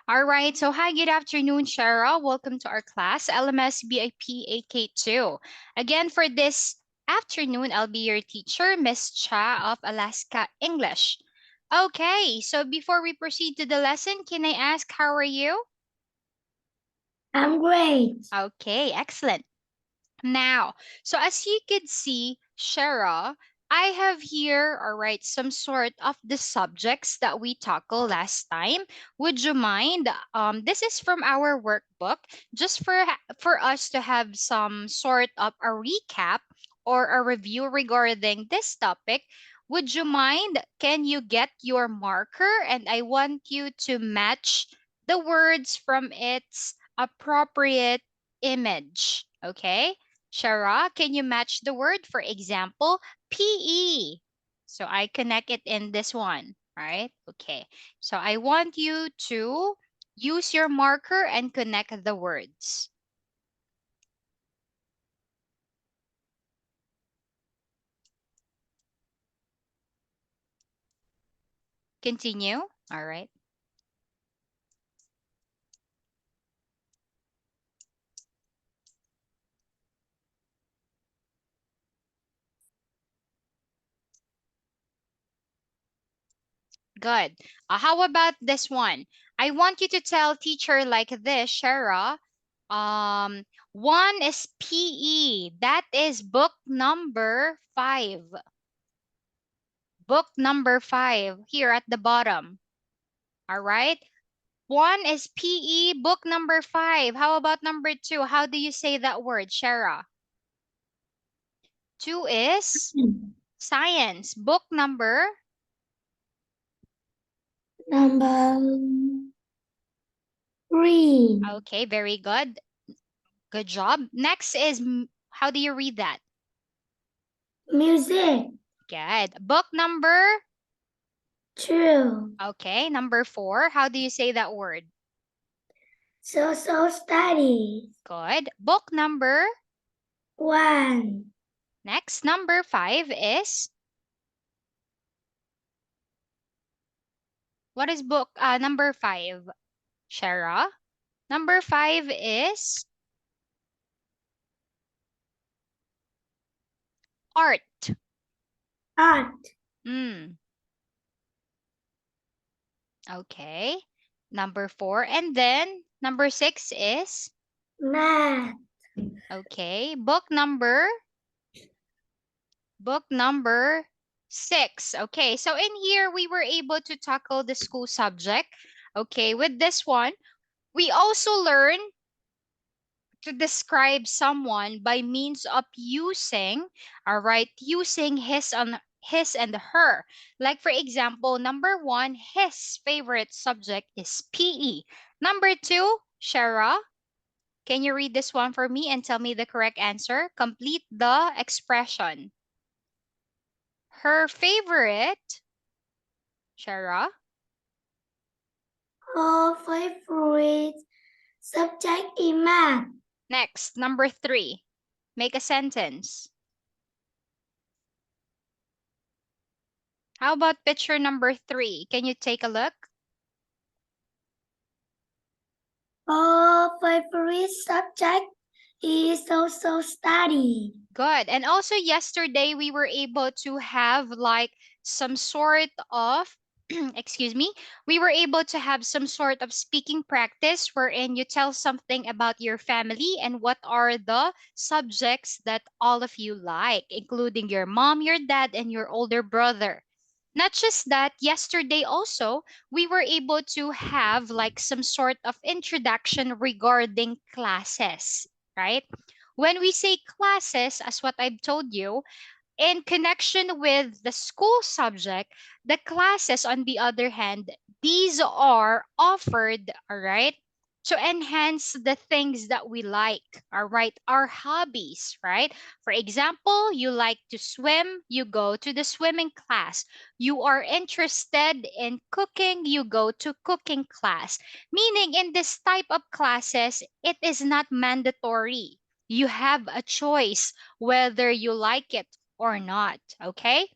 All right, so hi, good afternoon, Shara. Welcome to our class, LMS BIP AK2. Again, for this afternoon, I'll be your teacher, Miss Cha of Alaska English. Okay, so before we proceed to the lesson, can I ask, how are you? I'm great. Okay, excellent. Now, so as you could see, Shara, I have here, all right, some sort of the subjects that we tackled last time. Would you mind? This is from our workbook, just for us to have some sort of a recap or a review regarding this topic. Would you mind? Can you get your marker? And I want you to match the words from its appropriate image. Okay? Shara, can you match the word? For example, PE. So I connect it in this one, right? Okay. So I want you to use your marker and connect the words. Continue. All right. Good. How about this one? I want you to tell teacher like this, Shara. One is PE. That is book number 5. Book number 5 here at the bottom. All right. One is PE, book number 5. How about number 2? How do you say that word, Shara? 2 is science. Book number. Number 3. Okay, very good. Good job. Next is, how do you read that? Music. Good. Book number. 2. Okay, number 4. How do you say that word? Social studies. Good. Book number. 1. Next, number 5 is. What is book number 5, Shara? Number 5 is art. Art. Mm, okay. Number 4. And then number 6 is, Math. okay, book number 6. Okay, so in here we were able to tackle the school subject. Okay, with this one, we also learn to describe someone by means of using, all right, using his and her. Like for example, number 1, his favorite subject is PE. Number 2, Shara, can you read this one for me and tell me the correct answer? Complete the expression. Her favorite, Shara. Her favorite subject is math. Next, number 3. Make a sentence. How about picture number 3? Can you take a look? Her favorite subject is social study. Good. And also yesterday we were able to have like some sort of excuse me, we were able to have some sort of speaking practice wherein you tell something about your family and what are the subjects that all of you like, including your mom, your dad, and your older brother. Not just that, yesterday also, we were able to have like some sort of introduction regarding classes, right? When we say classes, as what I've told you, in connection with the school subject, the classes, on the other hand, these are offered, all right, to enhance the things that we like, all right, our hobbies, right? For example, you like to swim, you go to the swimming class. You are interested in cooking, you go to cooking class. Meaning, in this type of classes, it is not mandatory. You have a choice whether you like it or not. Okay?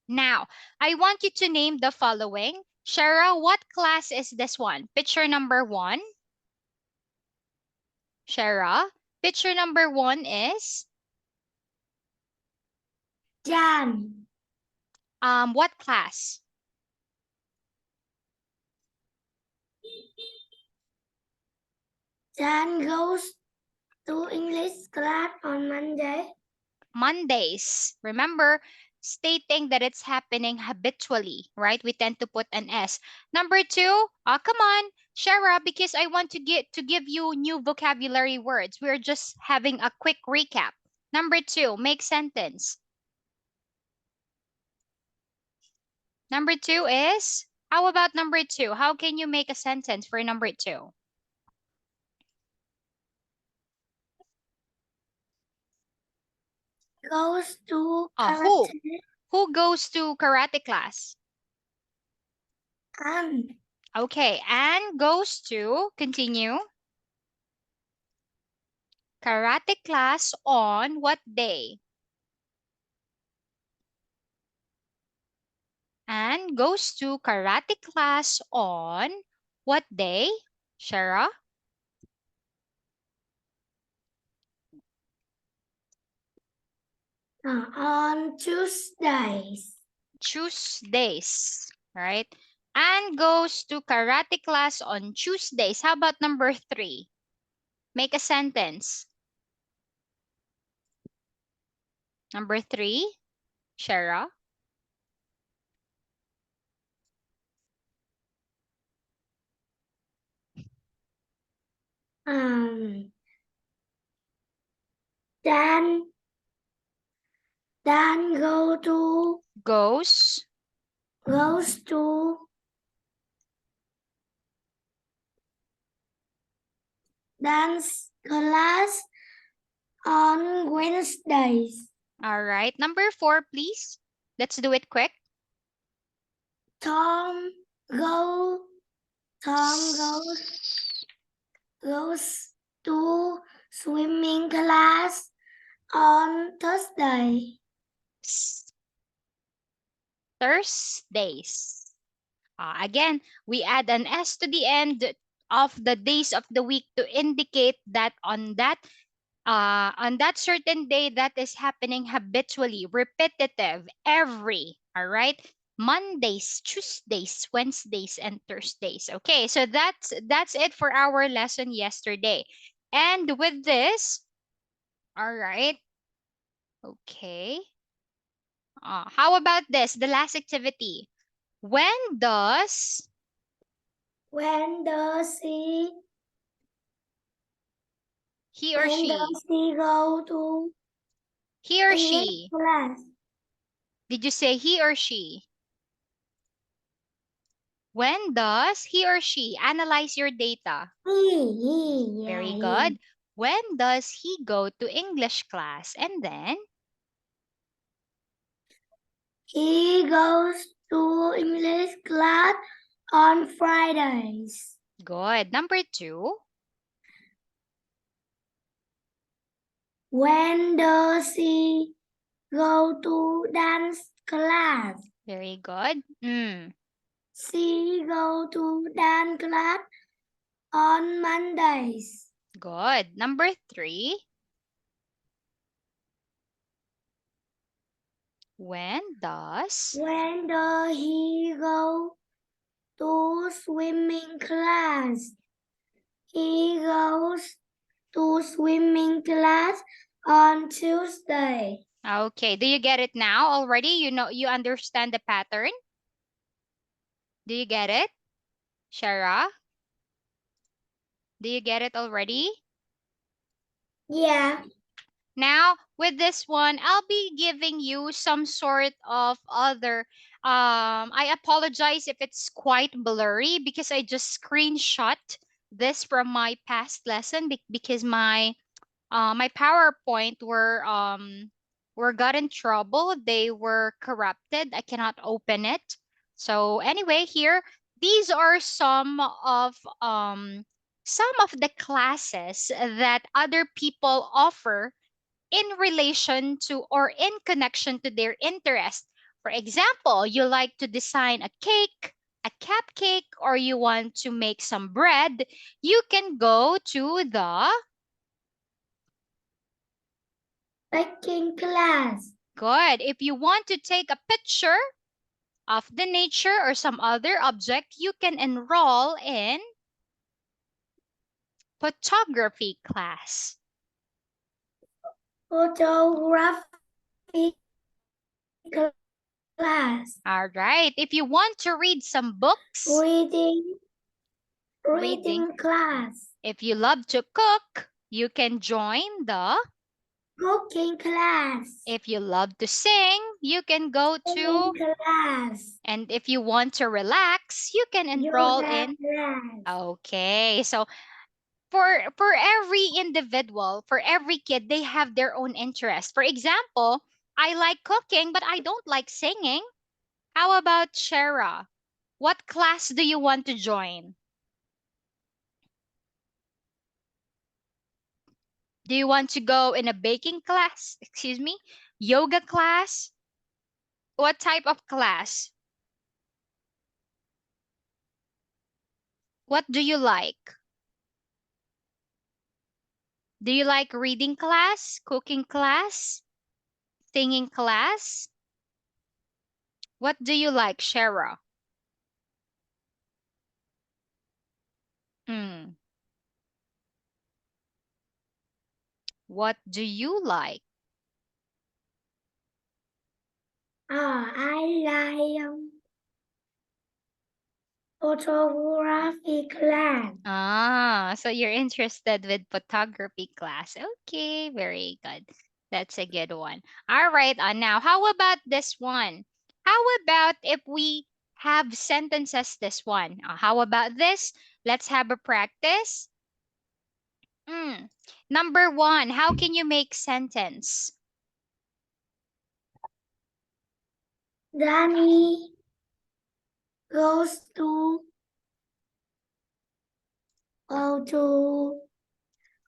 Now, I want you to name the following. Shara, what class is this one? Picture number one. Shara, picture number one is Jan. what class? Jan goes to English class on Monday. Mondays. Remember, stating that it's happening habitually, right? We tend to put an S. Number two, come on, Shara, because I want to give you new vocabulary words. We're just having a quick recap. Number two, make sentence. Number two is, how about number two? How can you make a sentence for number two? Goes to Who? karate Who goes to karate class? and Okay, Anne goes to, continue, karate class on what day? Anne goes to karate class on what day? Shara? on Tuesdays. Tuesdays, right? Anne goes to karate class on Tuesdays. How about number three? Make a sentence. Number three, Shara. Um, Dan go to Goes goes to dance class on Wednesdays. All right. Number four, please. Let's do it quick. Tom go Tom goes to swimming class on Thursday. Thursdays. Again, we add an S to the end of the days of the week to indicate that on that certain day that is happening habitually, repetitive, every, all right? Mondays, Tuesdays, Wednesdays, and Thursdays. Okay, so that's it for our lesson yesterday. And with this, all right, okay. How about this? The last activity. When does When does he or she, he go to he or English she, class? did you say he or she? When does he or she analyze your data? Yeah, Very he. good. When does he go to English class? And then, He goes to English class on Fridays. good. Number two, When does he go to dance class? very good. She go to dance class on Mondays. Good. Number three, when does, When does he go to swimming class? He goes to swimming class on Tuesday. okay, do you get it now already? You know, you understand the pattern? Do you get it? Shara, do you get it already? Yeah. Now, with this one, I'll be giving you some sort of other. I apologize if it's quite blurry because I just screenshot this from my past lesson because my PowerPoint were got in trouble. They were corrupted. I cannot open it. So anyway, here these are some of the classes that other people offer in relation to or in connection to their interest. For example, you like to design a cake, a cupcake or you want to make some bread, you can go to the baking class. good. If you want to take a picture of the nature or some other object, you can enroll in photography class. Photography class. All right. If you want to read some books, Reading reading. class. If you love to cook, you can join the. Cooking class. If you love to sing, you can go Singing to. class. And if you want to relax, you can enroll Yoga in. class. Okay. So for every individual, for every kid, they have their own interest. For example, I like cooking, but I don't like singing. How about Shara? What class do you want to join? Do you want to go in a baking class? Excuse me? Yoga class? What type of class? What do you like? Do you like reading class, cooking class, singing class? What do you like, Shara? Hmm. What do you like? I like photography class. Ah, so you're interested with photography class. Okay, very good. That's a good one. All right, now how about this one? How about if we have sentences this one? How about this? Let's have a practice. Mm. Number one, how can you make sentence? Danny goes to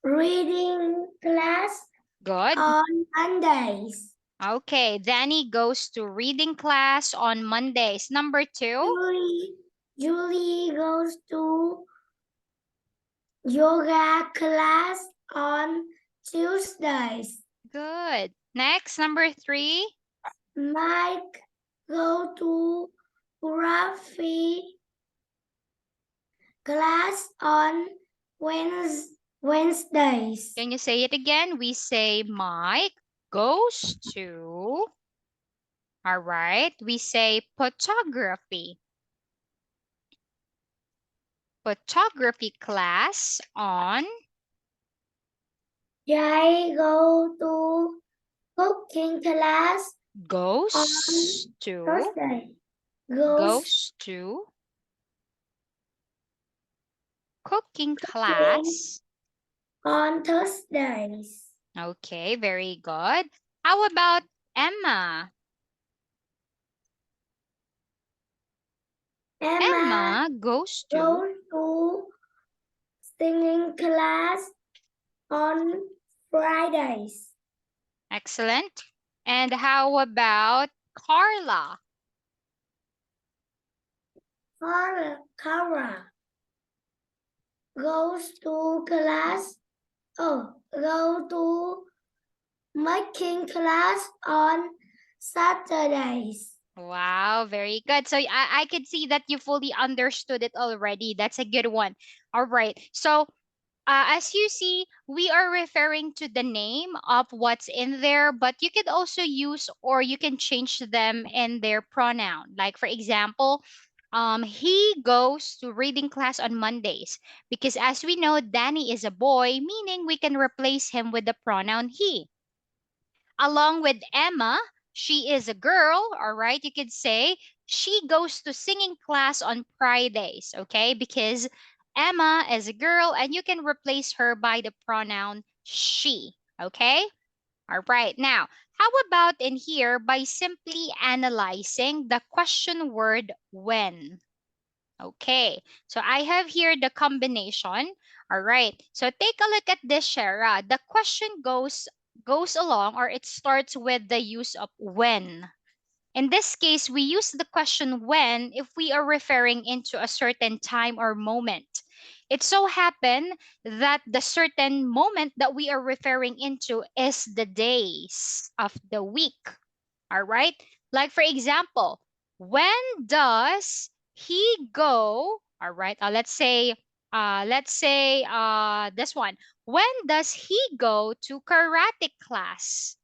reading class Good. on Mondays. Okay, Danny goes to reading class on Mondays. Number two. Julie goes to yoga class on Tuesdays. Good. Next, number three. Mike go to graphy class on Wednesdays. Can you say it again? We say Mike goes to. All right. We say photography. Photography class on. Jay go to cooking class Goes on to. Thursday. Goes Goes to cooking cooking class. on Thursdays. Okay, very good. How about Emma? Emma Emma goes to. goes to singing class on Fridays. Excellent. And how about Carla? Cara goes to class. Go to making class on Saturdays. Wow, very good. So I could see that you fully understood it already. That's a good one. All right. So as you see, we are referring to the name of what's in there, but you could also use or you can change them in their pronoun. Like for example, he goes to reading class on Mondays because as we know, Danny is a boy, meaning we can replace him with the pronoun he. Along with Emma, she is a girl, all right? You could say she goes to singing class on Fridays, okay? Because Emma is a girl and you can replace her by the pronoun she, okay? All right. Now, how about in here by simply analyzing the question word when? Okay, so I have here the combination. All right, so take a look at this, Shara. The question goes along or it starts with the use of when. In this case, we use the question when if we are referring into a certain time or moment. It so happened that the certain moment that we are referring into is the days of the week. All right? Like for example, when does he go? All right. Let's say this one. When does he go to karate class?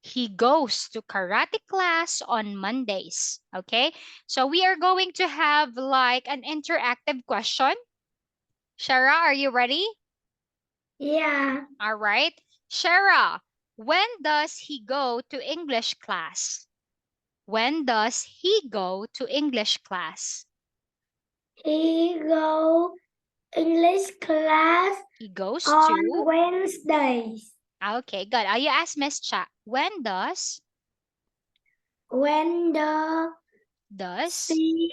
He goes to karate class on Mondays. Okay? So we are going to have like an interactive question. Shara, are you ready? Yeah. All right. Shara, when does he go to English class? When does he go to English class? He go English class He goes on to. Wednesdays. Okay, good. You ask Miss Cha. When does When does she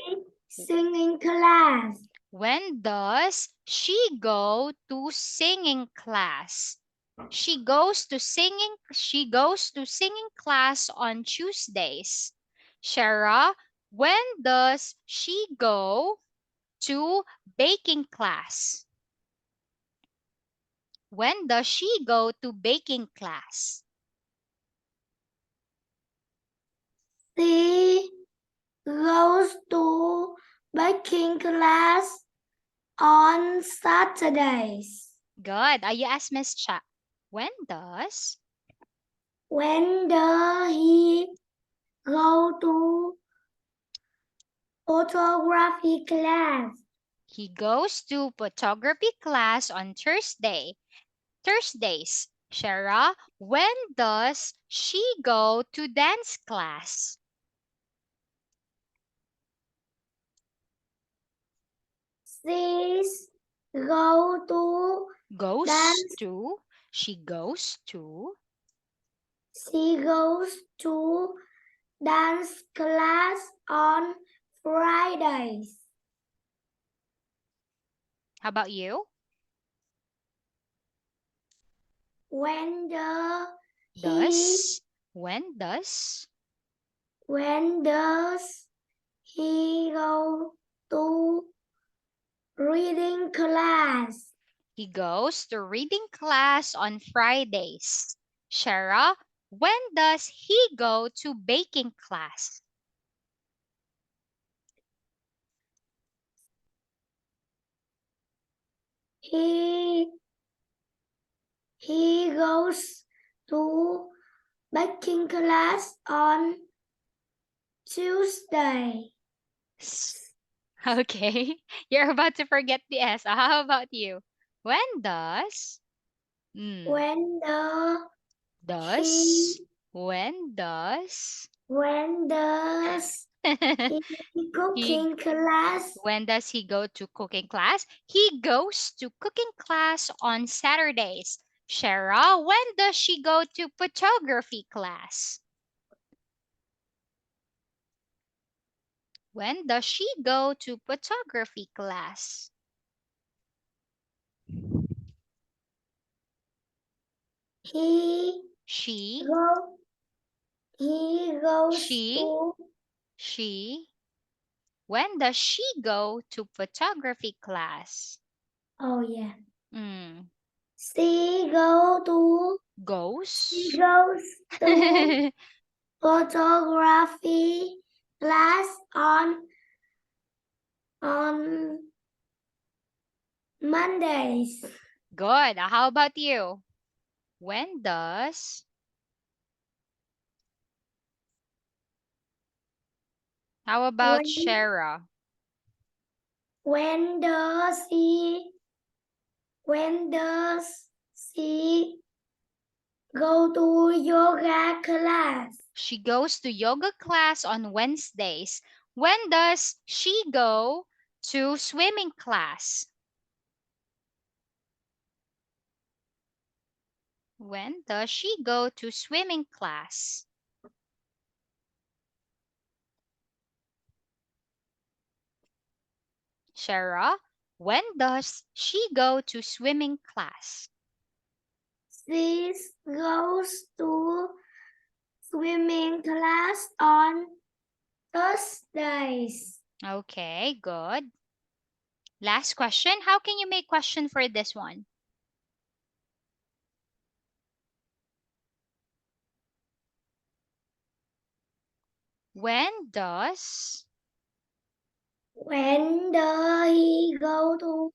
singing class. when does she go to singing class? She goes to singing class on Tuesdays. Shara, when does she go to baking class? When does she go to baking class? She goes to baking class on Saturdays. Good. You ask Miss Cha. When does When he go to photography class? he goes to photography class on Thursdays. Shara, when does she go to dance class? She go to Goes dance. to. She goes to. She goes to dance class on Fridays. How about you? When he Does. When does when does he go to reading class? he goes to reading class on Fridays? Shara, when does he go to baking class? He he goes to baking class on Tuesday. Okay. You're about to forget the S. How about you? When does? Mm, When he does? When does? when does he he cooking class? when does he go to cooking class? He goes to cooking class on Saturdays. Shara, when does she go to photography class? When does she go to photography class? He She, go he goes she, to she. When does she go to photography class? oh yeah. Mm, She go to she goes. goes to photography class on Mondays. Good. How about you? When does? How about When Shara? when does he when does she go to yoga class? She goes to yoga class on Wednesdays. When does she go to swimming class? When does she go to swimming class? Shara, when does she go to swimming class? She goes to swimming class on Thursdays. Okay, good. Last question. How can you make question for this one? When does When does he go to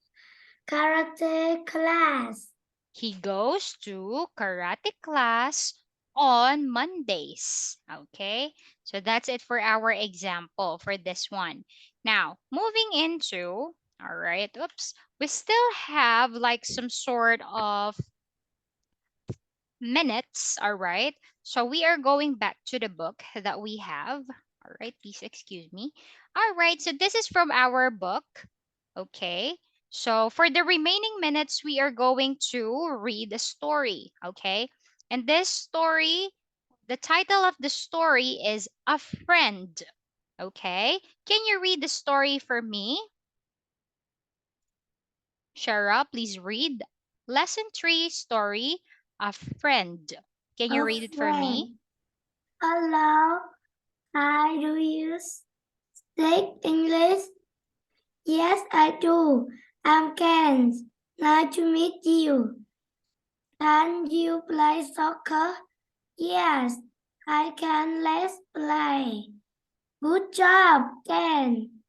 karate class? he goes to karate class on Mondays? Okay, so that's it for our example for this one. Now, moving into, all right, oops, we still have like some sort of minutes, all right? So we are going back to the book that we have. All right, please excuse me. All right, so this is from our book. Okay. So for the remaining minutes, we are going to read a story. Okay. And this story, the title of the story is A Friend. Okay. Can you read the story for me? Shara, please read Lesson 3 story, A Friend. Can you A read it for me? friend. Hello, hi, do you speak English? Yes, I do. I'm Ken. Nice to meet you. Can you play soccer? Yes, I can. Let's play. Good job, Ken.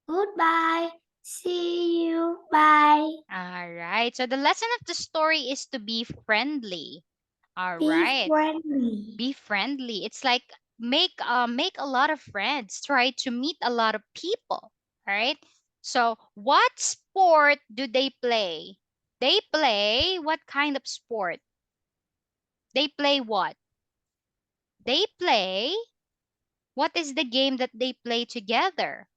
Goodbye. See you. Bye. All right. So the lesson of the story is to be friendly. All Be right. friendly. Be friendly. It's like make a lot of friends. Try to meet a lot of people. All right. So what sport do they play? They play what kind of sport? They play what? They play what is the game that they play together?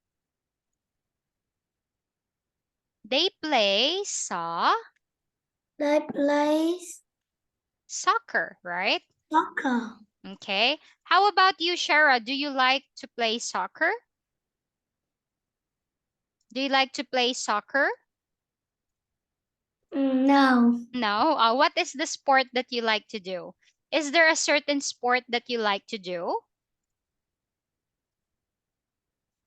They play They play soccer, right? soccer. Okay. How about you, Shara? Do you like to play soccer? Do you like to play soccer? No. No. What is the sport that you like to do? Is there a certain sport that you like to do?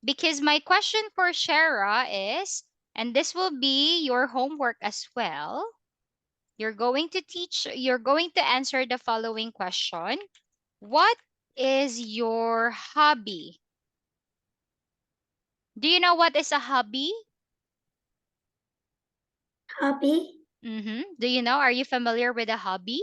Because my question for Shara is, and this will be your homework as well. You're going to answer the following question. What is your hobby? Do you know what is a hobby? Hobby. Do you know? Are you familiar with a hobby?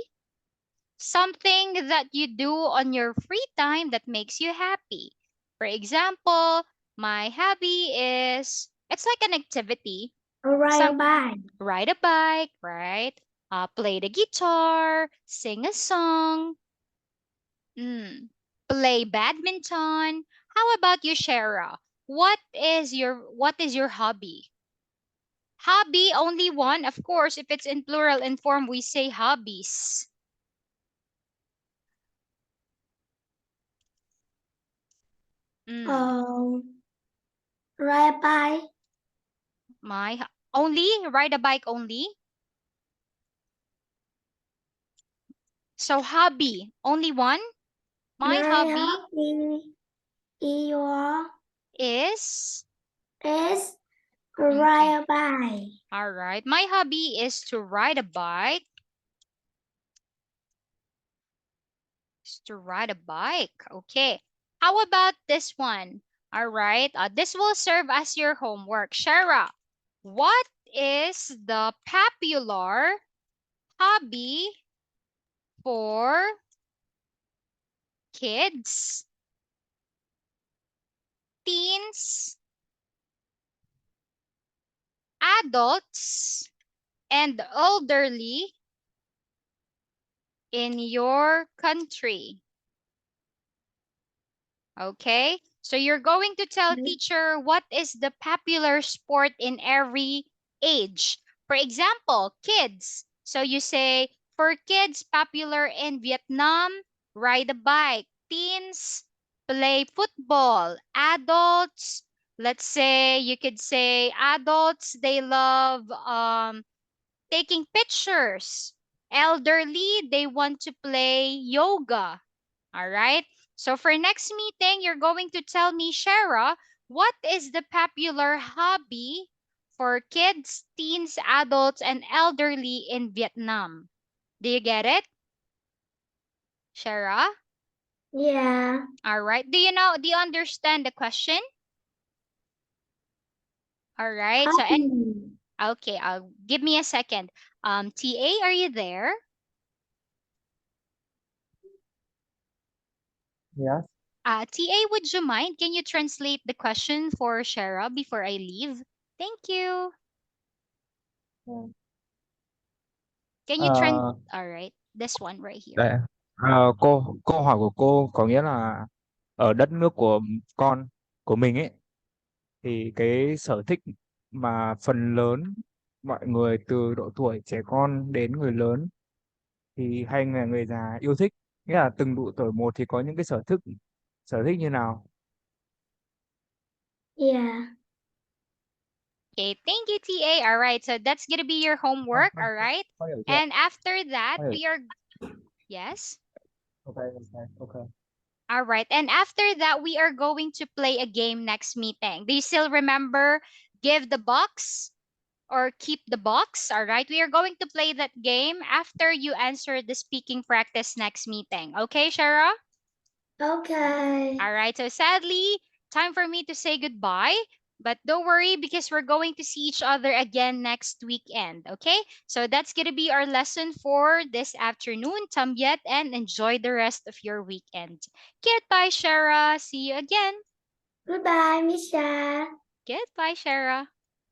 Something that you do on your free time that makes you happy. For example, my hobby is it's like an activity. Ride a Some bike. ride a bike, right? Play the guitar, sing a song, mm, play badminton. How about you, Shara? What is your hobby? Hobby only one, of course. If it's in plural in form, we say hobbies. Mm. Um, ride a bike. Only ride a bike only. So hobby only one. My My hobby hobby is is is okay. ride a bike. All right. My hobby is to ride a bike. Is to ride a bike. Okay. How about this one? All right. This will serve as your homework. Shara, what is the popular hobby for kids, teens, adults, and elderly in your country? Okay? So you're going to tell teacher what is the popular sport in every age. For example, kids. So you say for kids popular in Vietnam, ride a bike. Teens play football. Adults, let's say you could say adults they love taking pictures. Elderly, they want to play yoga. All right. So for next meeting, you're going to tell me, Shara, what is the popular hobby for kids, teens, adults, and elderly in Vietnam? Do you get it, Shara? Yeah. All right. Do you understand the question? All right. So, Hobby. okay, give me a second. TA, are you there? Yes. TA, would you mind? Can you translate the question for Shara before I leave? Thank you. Can you Ờ, All right, this one right here. Đây. Câu hỏi của cô có nghĩa là ở đất nước của con của mình ấy thì cái sở thích mà phần lớn mọi người từ độ tuổi trẻ con đến người lớn thì hay là người già yêu thích, nghĩa là từng độ tuổi một thì có những cái sở thích như nào. Yeah. Okay, thank you, TA. All right, so that's gonna be your Con homework. con All right, con hiểu chưa? and after that, Con hiểu. we are yes. Ok, ok, ok. All right, and after that, we are going to play a game next meeting. Do you still remember? Give the box or keep the box. All right, we are going to play that game after you answer the speaking practice next meeting. Okay, Shara? Okay. All right, so sadly, time for me to say goodbye. But don't worry because we're going to see each other again next weekend, okay? So that's going to be our lesson for this afternoon. Tamyet and enjoy the rest of your weekend. Goodbye, Shara. See you again. Goodbye, Misha. Goodbye, Shara.